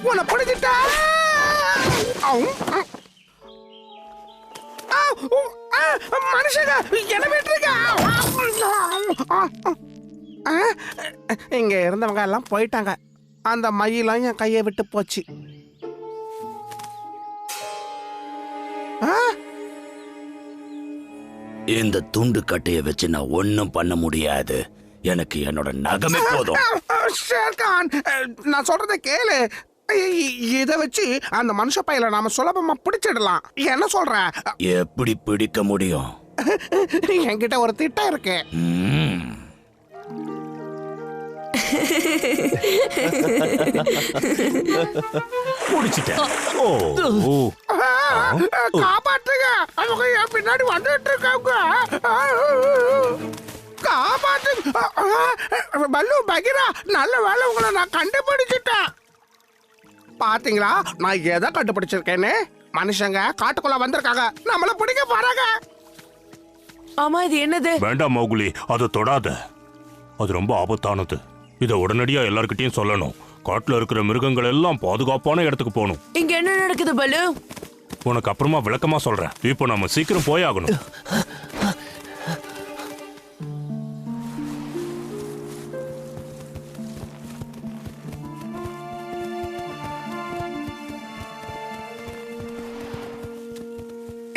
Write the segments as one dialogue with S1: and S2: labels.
S1: உன்னை பிடிச்சிட்டா. மனுஷங்க என்ன விட்டுருக்க. இங்க இருந்தவங்க எல்லாம் போயிட்டாங்க. அந்த மயிலாம் என் கையை விட்டு போச்சு.
S2: இந்த துண்டு கட்டையை வச்சு நான் ஒன்னும் பண்ண முடியாது. எனக்கு என்னோட நகமே போதும்.
S1: ஷேர்கான், நான் சொல்றத கேளு. இத வச்சு அந்த மனுஷ பையில நாம சுலபமா பிடிச்சிடலாம். என்ன சொல்ற?
S2: எப்படி பிடிக்க முடியும்?
S1: என்கிட்ட ஒரு திட்டம் இருக்கு. காப்பாற்றுங்க, அவங்க என் பின்னாடி வந்துட்டு இருக்காங்க. காப்பாற்றுங்க. பல்லு பகிரா, நல்ல வேலை உங்களை நான் கண்டுபிடிச்சிட்டேன். பாத்தீங்களா நான் எதை கண்டுபிடிச்சிருக்கேன்னு? மனுஷங்க காட்டுக்குள்ள வந்திருக்காங்க, நம்மள பிடிக்க போறாங்க.
S3: ஆமா, இது என்னது?
S4: வேண்டாம் மௌகுலி, அதை தொடாத. அது ரொம்ப ஆபத்தானது. இதை உடனடியா எல்லார்கிட்டயும் சொல்லணும். காட்டுல இருக்கிற மிருகங்கள் எல்லாம் பாதுகாப்பான இடத்துக்கு போகணும்.
S3: இங்க என்ன நடக்குது பலு?
S4: உனக்கு அப்புறமா விளக்கமா சொல்றேன். இப்போ நம்ம சீக்கிரம் போயாகணும்.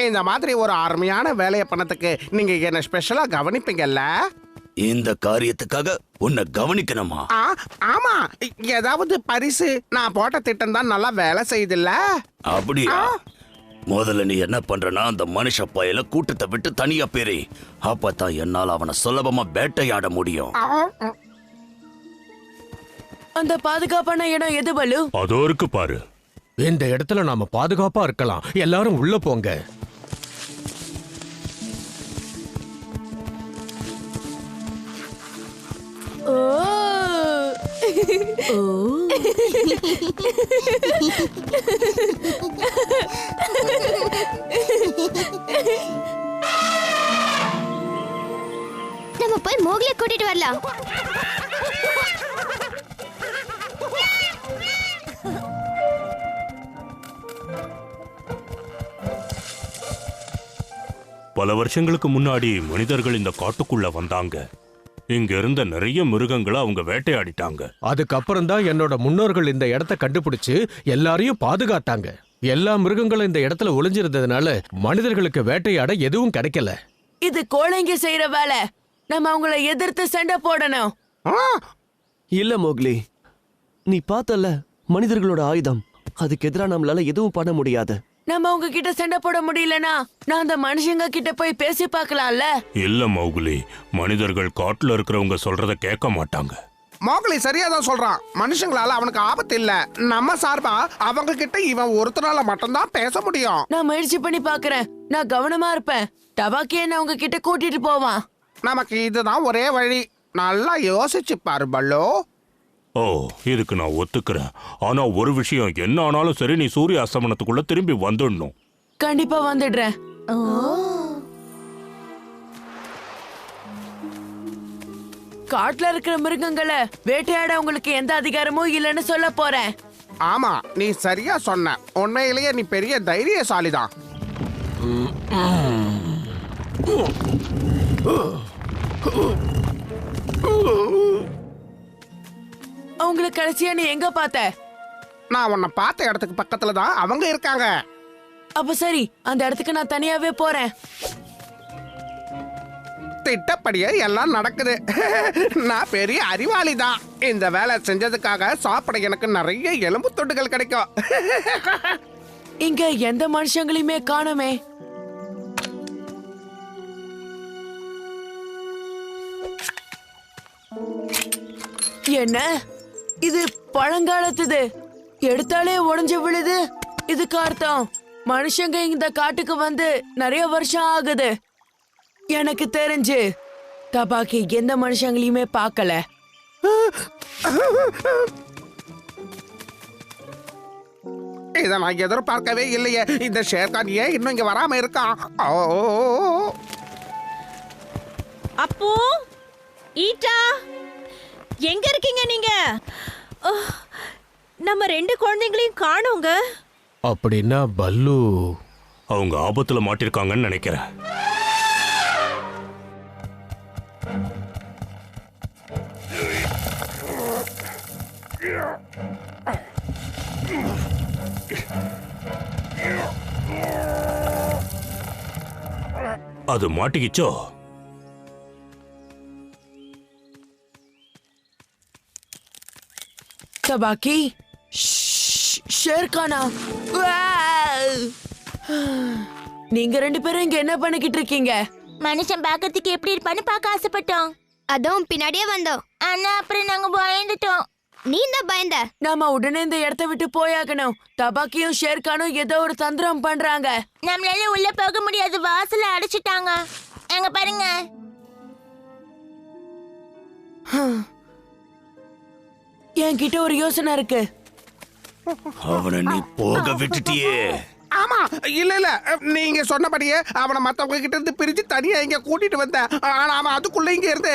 S1: இந்த மாதிரி ஒரு அருமையான வேலையை பண்ணதுக்கு நீங்க என்ன ஸ்பெஷலா கவனிப்பீங்கல்ல?
S2: இந்த காரியத்துக்காக உன்னை கவனிக்கணுமா?
S1: ஆமா, ஏதாவது பரிசு? நான் போட்ட திட்டம் தான் நல்லா வேலை செய்யுதுல்ல.
S2: அப்படியா? முதல்ல நீ என்ன பண்றனா, அந்த மனுஷ பயல கூட்டத்தை விட்டு தனியா பேரு. அப்பதான் என்னால அவனை சுலபமா வேட்டையாட முடியும்.
S3: அந்த பாதுகாப்பான இடம் எது பலு?
S4: அதோ இருக்கு பாரு.
S5: இந்த இடத்துல நாம பாதுகாப்பா இருக்கலாம். எல்லாரும் உள்ள போங்க.
S6: நம்ம போய் மோக்லியை கூட்டிட்டு வரலாம்.
S4: பல வருஷங்களுக்கு முன்னாடி மனிதர்கள் இந்த காட்டுக்குள்ள வந்தாங்க. இங்க இருந்த நிறைய மிருகங்களை அவங்க வேட்டையாடிட்டாங்க.
S5: அதுக்கப்புறம் தான் என்னோட முன்னோர்கள் இந்த இடத்த கண்டுபிடிச்சு எல்லாரையும் பாதுகாத்தாங்க. எல்லா மிருகங்களும் இந்த இடத்துல ஒளிஞ்சிருந்ததுனால மனிதர்களுக்கு வேட்டையாட எதுவும் கிடைக்கல.
S3: இது கோழைங்க செய்யற வேலை. நம்ம அவங்கள எதிர்த்து சண்டை போடணும்.
S7: இல்ல மோக்லி, நீ பார்த்தல மனிதர்களோட ஆயுதம். அதுக்கு எதிராக நம்மளால எதுவும் பண்ண முடியாது.
S3: நம்ம அவங்க கிட்ட சண்டை போட முடியலனா நான் அந்த மனுஷங்க கிட்ட போய் பேசி பார்க்கலாம்ல.
S4: இல்ல மௌகுலி, மனிதர்கள் காட்டுல இருக்கிறவங்க சொல்றத கேட்க மாட்டாங்க.
S1: மோக்லி சரியாதான் சொல்றான். மனுஷங்களால அவனுக்கு ஆபத்து இல்ல. நம்ம சார்பா அவங்க கிட்ட இவன் ஒருத்தனால மட்டும்தான் பேச முடியும்.
S3: நான் முயற்சி பண்ணி பாக்குறேன். நான் கவனமா இருப்பேன். டபாக்கி என்ன அவங்க கிட்ட கூட்டிட்டு போவான்.
S1: நமக்கு இதுதான் ஒரே வழி. நல்லா யோசிச்சு பாரு பல்லு.
S4: ஓ, இதுக்கு நான் ஒத்துக்கிறேன். ஆனா ஒரு விஷயம், என்ன ஆனாலும் சரி, நீ சூரிய அஸ்தமனத்துக்குள்ள திரும்பி வந்துடணும்.
S3: கண்டிப்பா வந்துடுறேன். காட்டுல இருக்கிற மிருகங்களை வேட்டையாட உங்களுக்கு எந்த அதிகாரமும் இல்லைன்னு சொல்ல போறேன்.
S1: ஆமா, நீ சரியா சொன்ன. உண்மையிலேயே நீ பெரிய தைரியசாலிதான்.
S3: அவங்கள கடைசியா நீ எங்க பார்த்த?
S1: நான் உன்னை பார்த்த இடத்துக்கு பக்கத்துல தான் அவங்க இருக்காங்க.
S3: அப்ப சரி, அந்த இடத்துக்கு நான் தனியாவே போறேன்.
S1: திட்டப்படியே எல்லாம் நடக்குது. நான் பெரிய அறிவாளி தான். இந்த வேலை செஞ்சதுக்காக சாப்பிட எனக்கு நிறைய எலும்பு துண்டுகள் கிடைக்கும்.
S3: இங்க எந்த மனுஷங்களையுமே காணுமே. என்ன இது? பழங்காலத்துது. எடுத்தாலே உடைஞ்சு விழுது. இதுக்கு அர்த்தம் மனுஷங்க இந்த காட்டுக்கு வந்து நிறைய வருஷம் ஆகுது. எனக்கு தெரிஞ்சு தபாக்கி எந்த மனுஷங்களையுமே பார்க்கல.
S1: இதை நான் எதிர்பார்க்கவே இல்லையே. இந்த ஷேர்கான் ஏன் இன்னும் இங்க வராம இருக்கான்?
S8: அப்பு, ஈட்டா, எங்க இருக்கீங்க நீங்க? நம்ம 2 குழந்தைங்களையும் காணோங்க.
S5: அப்படின்னா பல்லு
S4: அவங்க ஆபத்துல மாட்டிருக்காங்கன்னு நினைக்கிறேன். அது மாட்டிக்கிச்சோ?
S3: தபாக்கி, ஷேர்கானா, நீங்க 2 பேரும் இங்க என்ன பண்ணிக்கிட்டு இருக்கீங்க?
S6: மனுஷன் பாக்கிறதுக்கு எப்படி இருப்பான்னு பார்க்க ஆசைப்பட்டோம். அதுவும் பின்னாடியே வந்தோம். ஆனா அப்புறம் நாங்க பயந்துட்டோம். நீ தான் பயந்த.
S3: நாம உடனே இந்த இடத்த விட்டு போயாகணும். தபாக்கியும் ஷேர்கானும் ஏதோ ஒரு தந்திரம் பண்றாங்க.
S6: நம்மளால உள்ள போக முடியாது, வாசல அடைச்சிட்டாங்க. அங்க பாருங்க.
S3: என்கிட்ட ஒரு யோசனை இருக்கு.
S2: அவனை நீ போக விட்டுட்டியே.
S1: ஆமா, இல்ல நீங்க சொன்னபடியே அவனை மத்தவங்க கிட்ட இருந்து பிரிச்சு தனியா இங்க கூட்டிட்டு வந்தேன். ஆனா அவன் அதுக்குள்ள இங்க இருந்து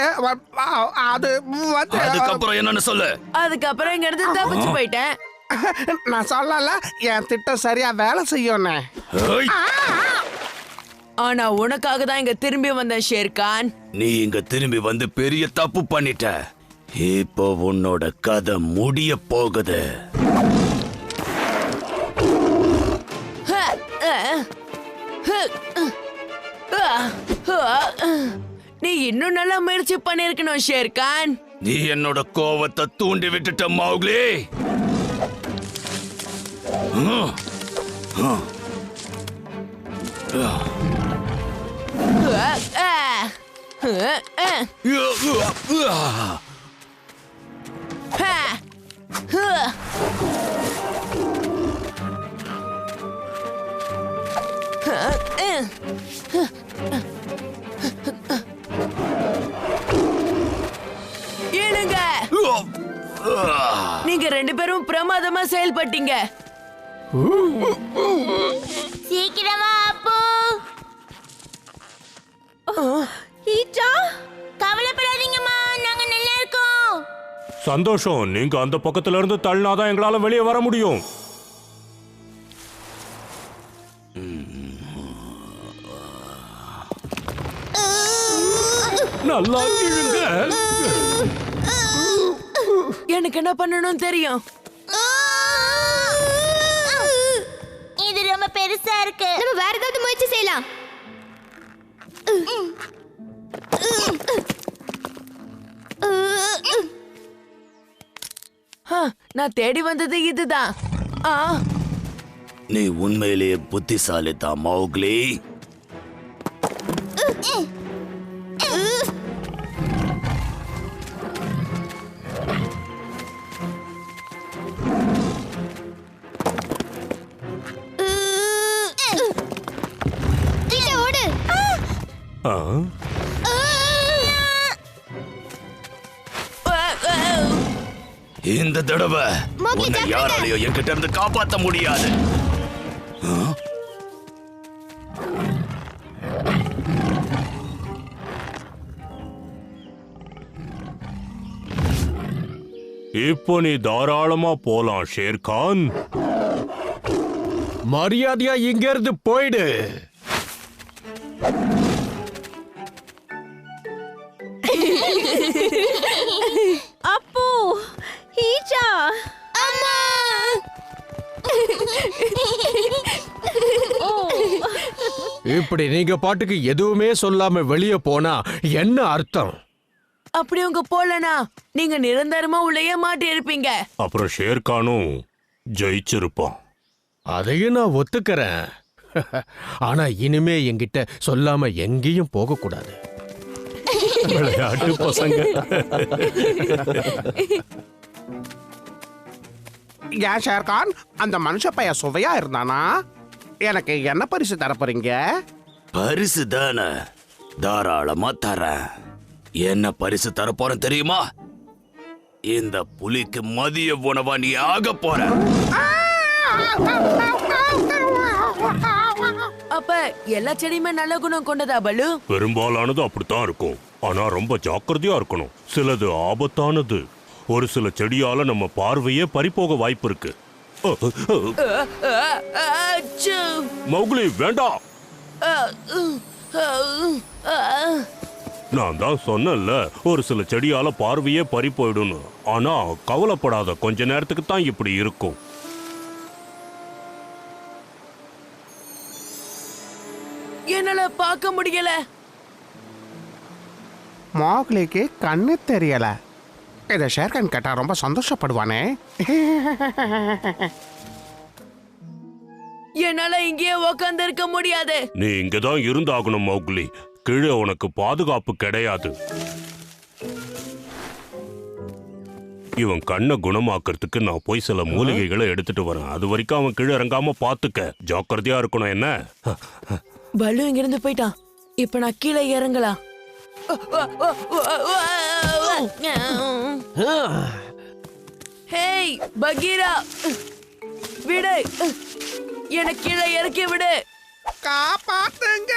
S1: அது வந்து
S2: அதுக்கப்புறம் என்னன்னு சொல்லு.
S3: அதுக்கப்புறம் இங்க இருந்து தப்பிச்சு போயிட்டேன்.
S1: நான் சொல்லல, என் திட்டம் சரியா வேலை செய்யும்.
S2: ஏய்,
S3: ஆனா உனக்காக தான் இங்க திரும்பி வந்தேன் ஷேர்கான்.
S2: நீ இங்க திரும்பி வந்து பெரிய தப்பு பண்ணிட்ட. இப்போ உன்னோட கதை முடிய போகுது.
S3: நீ இன்னும் நல்லா முயற்சி பண்ணிருக்கணும் ஷேர்கான்.
S2: நீ என்னோட கோவத்தை தூண்டி விட்டுட்ட மௌக்லி.
S3: ஏனுங்க, நீங்க 2 பேரும் பிரமாதமா செயல்பட்டீங்க.
S6: சீக்கிரமா அப்பு.
S8: ஈட்டா,
S6: கவலைப்படாதீங்கம்மா, நாங்க நல்லா இருக்கோம்.
S4: சந்தோஷம். நீங்க அந்த பக்கத்துல இருந்து தள்ளினாதான் எங்களால வெளியே வர முடியும். நல்லா இழுங்க.
S3: எனக்கு என்ன பண்ணணும் தெரியும்.
S6: இது ரொம்ப பெருசா இருக்கு. நம்ம வேற ஏதாவது முயற்சி செய்யலாம்.
S3: நான் தேடி வந்தது இதுதான்.
S2: நீ உண்மையிலேயே புத்திசாலி தான் மௌக்லி.
S6: ஓடு.
S2: இந்த தடவை
S6: மௌக்லி,
S2: உன்னை
S6: ஜாக்கிரதை.
S2: யாராலையும் என்கிட்ட இருந்து காப்பாத்த முடியாது.
S4: இப்போ நீ தாராளமா போலாம் ஷேர்கான்.
S5: மரியாதையா இங்க இருந்து போயிடு.
S8: அப்பு, ஈட்டா,
S6: அம்மா.
S5: இப்படி நீங்க பாட்டுக்கு எதுவுமே சொல்லாம வெளியே போனா என்ன அர்த்தம்?
S3: அப்படி உங்க போலனா நீங்க நிரந்தரமா உள்ளேயே மாட்டி இருப்பீங்க.
S4: அப்புறம் ஷேர்கானும் ஜெயிச்சிருப்பான்.
S5: அதையும் நான் ஒத்துக்கிறேன். ஆனா இனிமே என்கிட்ட சொல்லாம எங்கேயும் போக கூடாது.
S4: விளையாட்டு பசங்க.
S1: ஏன் ஷேர்கான், அந்த மனுஷ பைய சுவையா இருந்தானா? எனக்கு என்ன பரிசு தரப்போறீங்க?
S2: பரிசு தானே, தாராளமா தரேன். என்ன பரிசு தர போறேன் தெரியுமா? இந்த புலிக்கு மதிய உணவா நீ ஆக போற.
S3: அப்ப எல்லா செடியுமே நல்ல குணம் கொண்டதா பலு?
S4: பெரும்பாலானது அப்படித்தான் இருக்கும். ஆனா ரொம்ப ஜாக்கிரதையா இருக்கணும். சிலது ஆபத்தானது. ஒரு சில செடியால நம்ம பார்வையே பறிபோக வாய்ப்பு இருக்கு.
S3: அச்சோ.
S4: மௌக்லி வேண்டாம். நான் தான் சொன்னேன்ல, ஒரு சில செடியால பார்வையே பறி போயிடும்னு. ஆனா கவலைப்படாத, கொஞ்ச நேரத்துக்கு தான் இப்படி இருக்கும்.
S3: என்னால பார்க்க முடியல.
S1: மோக்லிக்கு கண்ணு தெரியல. இதை ஷேர்கான் கேட்டா ரொம்ப சந்தோஷப்படுவானே.
S3: என்னால இங்கேயே உக்காந்து இருக்க முடியாது.
S4: நீ இங்கதான் இருந்தாகணும் மௌக்லி. கீழே உனக்கு பாதுகாப்பு கிடையாது. இவன் கண்ணை குணமாக்குறதுக்கு நான் போய் சில மூலிகைகளை எடுத்துட்டு வரேன். அது வரைக்கும் அவன் கீழே இறங்காம பாத்துக்க. ஜாக்கிரதையா இருக்கணும். என்ன?
S3: பலு இங்கிருந்து போயிட்டான். இப்ப நான் கீழே இறங்கலாம். ஹேய் பகீரா, விடு. எனக்கு கீழே இறக்கி விடு.
S1: காப்பாத்துங்க.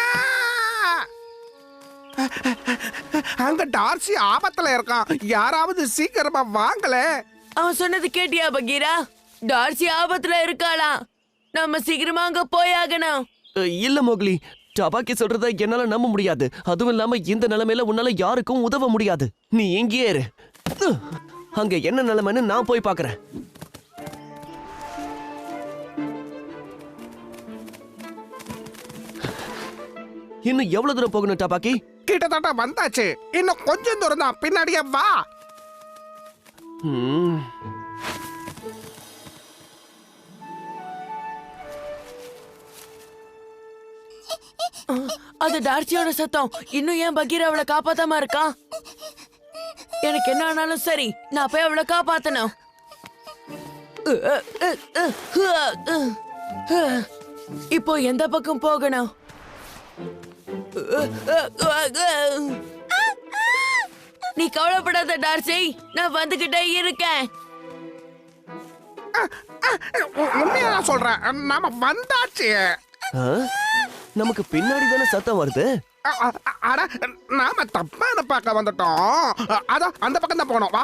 S1: அங்க டார்சி ஆபத்துல இருக்கான். யாராவது சீக்கிரமா வாங்கல.
S3: அவன் சொன்னது கேட்டியா பகீரா? டார்சி ஆபத்துல இருக்காளாம். நம்ம சீக்கிரமா அங்க போயாகணும்.
S7: இல்ல மோக்லி, டபாக்கி சொல்றத என்னால நம்ப முடியாது. அதுவும் இல்லாம இந்த நிலைமையில உன்னால யாருக்கும் உதவ முடியாது. நீ எங்கேயே இரு. அங்க என்ன நிலைமைன்னு நான் போய் பார்க்கறேன். இன்னும் எவ்வளவு தூரம் போகணும் டபாக்கி?
S1: கிட்டத்தட்ட வந்தாச்சு. இன்னும் கொஞ்சம் தூரம் தான். பின்னாடியே வா.
S3: அது டார்சியோட சத்தம். இன்னும் ஏன் பகீரா அவளை காப்பாத்தாம இருக்கான்? எனக்கு என்ன ஆனாலும் சரி, நான் போய் அவளை காப்பாத்தணும். இப்போ எந்த பக்கம் போகணும்? நீ கவலைப்படாத டார்சி, நான் வந்துகிட்டே இருக்கேன்.
S1: உண்மையா நான் சொல்றேன். நாம வந்தாச்சு.
S7: நமக்கு பின்னாடி தானே சத்தம் வருது.
S1: அட, நாம தப்பான பார்க்க வந்துட்டோம். அதான் அந்த பக்கம் தான் போனோம். வா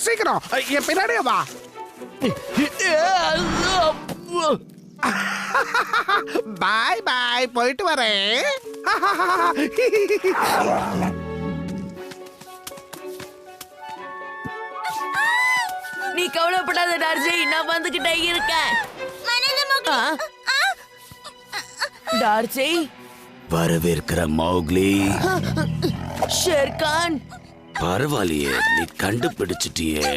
S1: சீக்கிரம், என் பின்னாடியே வா. பாய் பாய், போயிட்டு வரேன்.
S3: நீ கவலைப்படாத டார்சி, நான் வந்துகிட்டே இருக்கேன். டார்சி,
S2: வரவேற்கிற மௌக்லி.
S3: ஷேர்கான்.
S2: பரவாயில்லையே, நீ கண்டுபிடிச்சிட்டியே.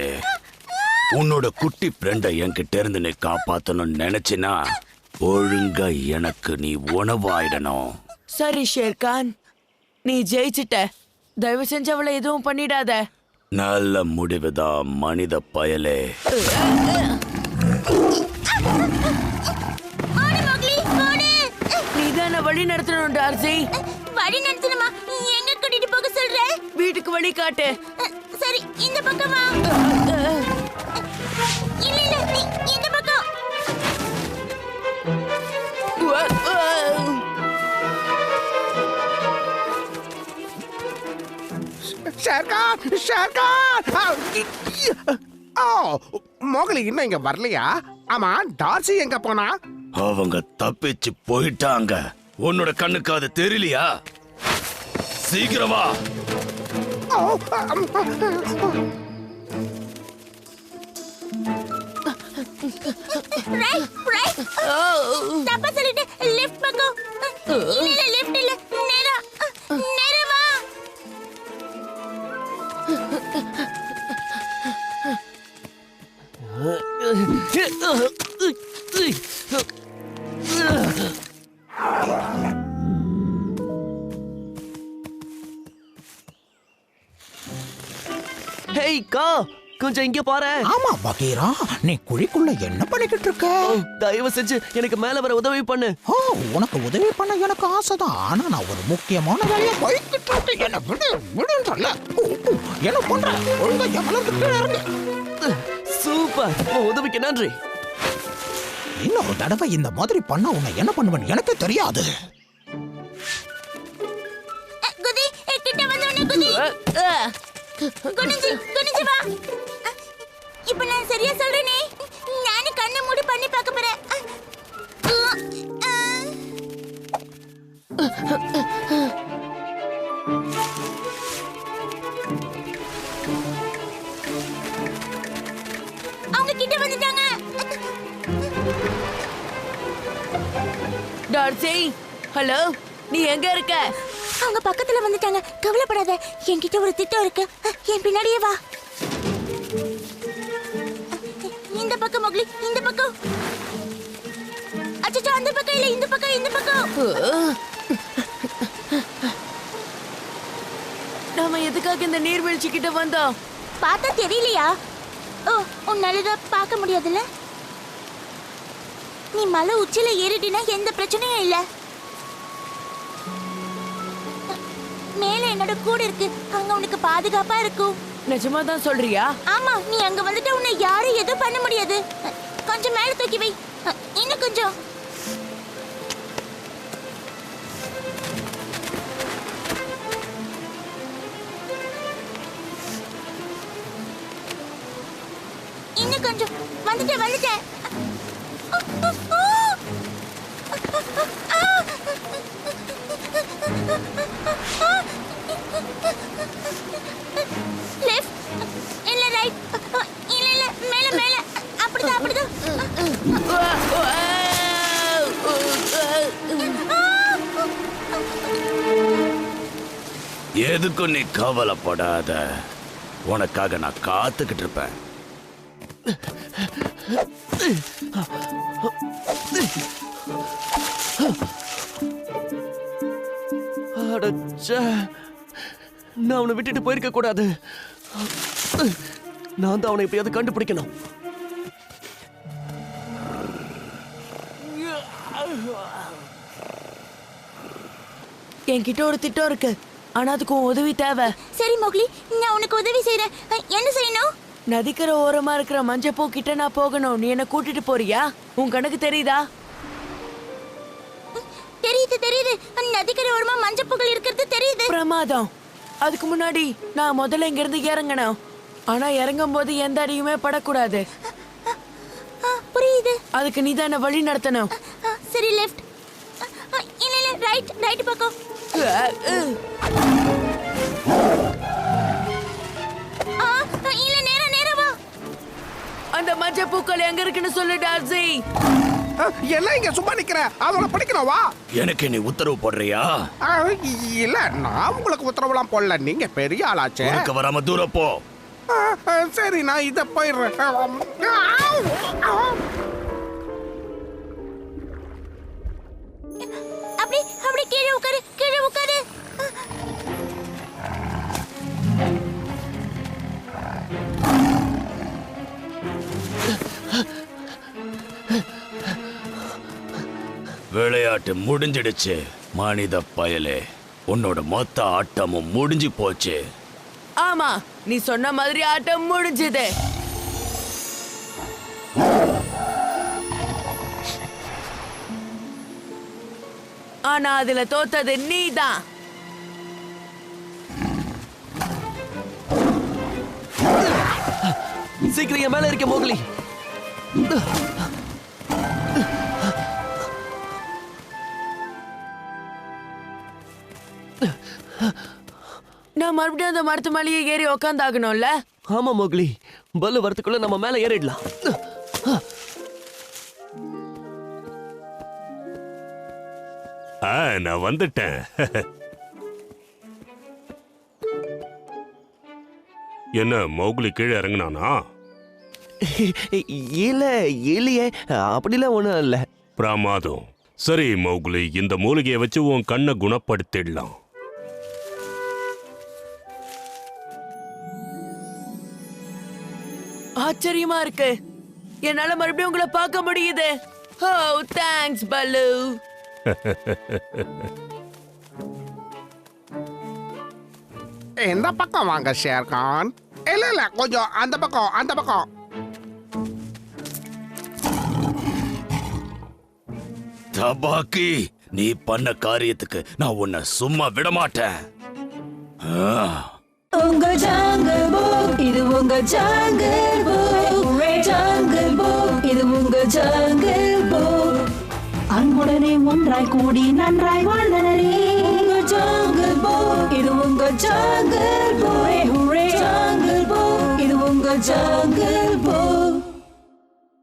S2: உன்னோட குட்டி ஃப்ரெண்டை என்கிட்ட இருந்து நீ காப்பாத்தணும்னு நினைச்சினா ஒழுங்கா எனக்கு நீ உணவாயிடணும்.
S3: சரி ஷேர்கான், நீ ஜெயிச்சிட்ட. தயவு செஞ்சு அவளை எதுவும் பண்ணிடாத.
S2: நல்ல முடிவுதான் மனித பயலே.
S3: நீதான வழி நடத்தணும் டார்சி.
S6: வழி நடத்தணுமா? எங்க கூட்டிட்டு போக சொல்ற?
S3: வீட்டுக்கு வழி காட்டு.
S6: சரி, இந்த பக்கமா? இல்ல இல்ல, நீ இந்த பக்கம்.
S1: ஷேர்கான், ஷேர்கான். ஓ, மோக்லி இன்னும் இங்க வரலையா? ஆமா, டார்சி எங்க போனா?
S2: அவங்க தப்பிச்சு போயிட்டாங்க. உன்னோட கண்ணுக்கு அது தெரியலையா? சீக்கிரமா.
S6: தப்பா சொல்லிட்டு லெஃப்ட் பக்கம். இல்ல லெஃப்ட் இல்ல, நேரா நேரா வா.
S7: ஹேய் கா, கொஞ்சம் இங்க பாரு.
S9: ஆமா பகீரா, நீ குழிக்குள்ள என்ன பண்ணிக்கிட்டு இருக்க?
S7: தயவு செஞ்சு எனக்கு மேல வர உதவி பண்ணு.
S9: ஓ, உனக்கு உதவி பண்ண எனக்கு ஆசைதான். ஆனா நான் ஒரு முக்கியமான வேலையை போய்கிட்டு இருக்கேன். என்ன விடு விடுன்றல. என்ன பண்ற? ஒழுங்கா எவ்வளவு கீழே இறங்கு.
S7: சூப்பர், உன் உதவிக்கு நன்றி.
S9: இன்னொரு தடவை இந்த மாதிரி பண்ண உன்னை என்ன பண்ணுவேன்னு எனக்கு தெரியாது.
S6: குதி, கிட்ட வந்து குனிஞ்சு குனிஞ்சு வா. இப்ப நான் சரியா சொல்றேனே. நானே கண்ணை மூடி பண்ணி பார்க்க போறேன். அவங்க கிட்ட வந்துட்டாங்க.
S3: டார்சி, ஹலோ, நீ எங்க இருக்க?
S6: அவங்க பக்கத்துல வந்துட்டாங்க. கவலைப்படாத, என்கிட்ட ஒரு திட்டம் இருக்கு. என் பின்னாடியே வா. இந்த பக்கம் மோக்லி, இந்த பக்கம். அச்சச்சோ, அந்த பக்கம் இல்ல, இந்த பக்கம், இந்த பக்கம்.
S3: நாம எதுக்காக இந்த நீர்வீழ்ச்சி கிட்ட வந்தோம்?
S6: பார்த்தா தெரியலையா? ஓ, உன்னால பார்க்க முடியாதுல்ல. நீ மலை உச்சில ஏறிட்டினா எந்த பிரச்சனையும் இல்ல. மேல என்னோட கூடு இருக்கு, அங்க உனக்கு பாதுகாப்பா இருக்கும்.
S3: நிஜமா தான் சொல்றியா?
S6: ஆமா, நீ அங்க வந்துட்டு உன்னை யாரும் எதுவும் பண்ண முடியாது. கொஞ்சம் மேல தூக்கி வை, இன்னும் கொஞ்சம். இன்னும் கொஞ்சம். வந்துட்டேன் வந்துட்டேன். லெஃப்ட் இல்ல ரைட் இல்ல இல்ல மேல மேல. அப்படிதான் அப்படிதான்.
S2: எதுக்கும் நீ கவலைப்படாத, உனக்காக நான் காத்துக்கிட்டு இருப்பேன்.
S7: அடச்சே, நான் அவனை விட்டுட்டு போயிருக்க கூடாது. நான் தான் அவனை எப்படியாவது கண்டுபிடிக்கணும்.
S3: என்கிட்ட ஒரு திட்டம் இருக்கு, ஆனா அதுக்கு உன் உதவி தேவை.
S6: சரி மோக்லி, நான் உனக்கு உதவி செய்றேன். என்ன செய்யணும்?
S3: நதிக்கரை ஓரமா இருக்கிற மஞ்சப்பூ கிட்ட நான் போகணும். நீ என்ன கூட்டிட்டு போறியா? உன் கணக்கு தெரியுதா?
S6: தெரியுது தெரியுது, நதிக்கரை ஓரமா மஞ்சப்பூக்கள் இருக்கிறது தெரியுது.
S3: பிரமாதம். அதுக்கு முன்னாடி நான் முதல்ல இங்க இருந்து இறங்கணும். ஆனா இறங்கும் போது எந்த அடியுமே படக்கூடாது.
S6: புரியுது.
S3: அதுக்கு நீ தான் என்ன வழி நடத்தணும்.
S6: சரி, லெஃப்ட் இல்ல இல்ல ரைட், ரைட் பக்கம். இல்ல நேரா நேரா வா.
S3: அந்த மஞ்சப்பூக்கள் எங்க இருக்குன்னு சொல்லு டார்சி.
S1: என்ன இங்க சும்மா நிக்கிற? அவங்கள பிடிக்கணும், வா.
S2: எனக்கு நீ உத்தரவு போடுறியா?
S1: இல்ல, நான் உங்களுக்கு உத்தரவுலாம் போடல. நீங்க பெரிய ஆளாச்சே.
S2: உனக்கு வராம தூரம் போ.
S1: சரி, நான் இத போயிடுறேன்.
S6: அப்படி அப்படி கீழே உட்காரு, கீழே உட்காரு.
S2: விளையாட்டு முடிஞ்சிடுச்சு மனித பயலே. உன்னோட மொத்த ஆட்டமும் முடிஞ்சு போச்சு.
S3: ஆமா, நீ சொன்ன மாதிரி ஆட்டம் முடிஞ்சது. ஆனா அதுல தோத்தது நீதான்.
S7: சீக்கிரம் என் மேல இருக்க மோக்லி.
S3: நான் மறுபடியும் அந்த மரத்து மேலேயே ஏறி உக்காந்தாகணும்ல.
S7: ஆமா மோக்லி, பல்லு வரத்துக்குள்ள நம்ம மேல ஏறிடலாம்.
S4: நான் வந்துட்டேன். என்ன மௌக்லி கீழே இறங்குனானா?
S7: இல்ல இல்லையே, அப்படிலாம் ஒண்ணும் இல்ல.
S4: பிரமாதம். சரி மௌக்லி, இந்த மூலிகையை வச்சு உன் கண்ணை குணப்படுத்திடலாம்.
S3: ஆச்சரியமா இருக்கு. என்னால மறுபடியும் உங்களை பார்க்க முடியுது. ஓ, தேங்க்ஸ் பல்லு.
S1: இந்த பக்கம் வாங்க ஷேர்கான். இல்ல இல்ல, கொஞ்சம் அந்த பக்கம், அந்த பக்கம்.
S2: தபாக்கி, நீ பண்ண காரியத்துக்கு நான் உன்னை சும்மா விட மாட்டேன்.
S8: உங்க ஜாங்கிள் புக் இது உங்க ஜாங்கிள் புக் ஜாங்கிள் புக் இது உங்க ஜாங்கிள் புக் அன்புடனே ஒன்றாய் கூடி நன்றாய் வாழ்ந்தனரே உங்க ஜாங்கிள் புக் இது உங்க ஜாங்கிள் புக் ஜாங்கிள் புக் இது உங்க ஜாங்கிள் புக்